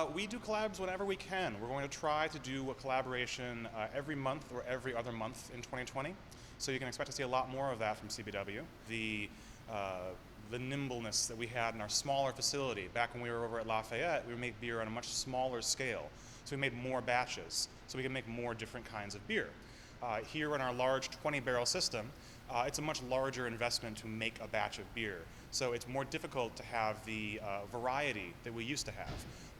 We do collabs whenever we can. We're going to try to do a collaboration every month or every other month in 2020. So you can expect to see a lot more of that from CBW. The nimbleness that we had in our smaller facility. Back when we were over at Lafayette, we would make beer on a much smaller scale. So we made more batches, so we can make more different kinds of beer. Here in our large 20-barrel system, it's a much larger investment to make a batch of beer. So it's more difficult to have the variety that we used to have.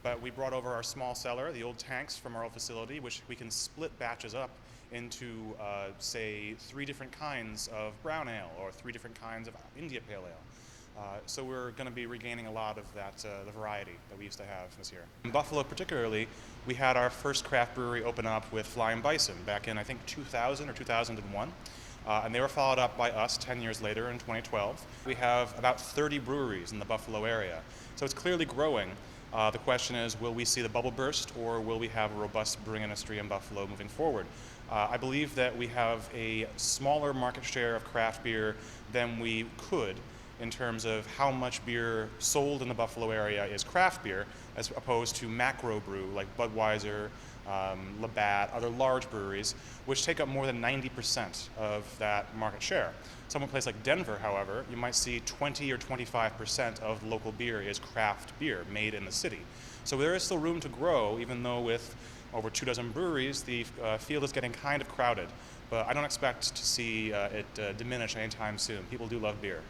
But we brought over our small cellar, the old tanks from our old facility, which we can split batches up into, say, 3 different kinds of brown ale or 3 different kinds of India Pale Ale. So we're going to be regaining a lot of that, the variety that we used to have this year. In Buffalo particularly, we had our first craft brewery open up with Flying Bison back in, I think, 2000 or 2001. And they were followed up by us 10 years later in 2012. We have about 30 breweries in the Buffalo area. So it's clearly growing. The question is, will we see the bubble burst, or will we have a robust brewing industry in Buffalo moving forward? I believe that we have a smaller market share of craft beer than we could in terms of how much beer sold in the Buffalo area is craft beer, as opposed to macro brew like Budweiser, Labatt, other large breweries, which take up more than 90% of that market share. Some place like Denver, however, you might see 20 or 25% of local beer is craft beer made in the city. So there is still room to grow, even though with over 24 breweries, the field is getting kind of crowded. But I don't expect to see it diminish anytime soon. People do love beer.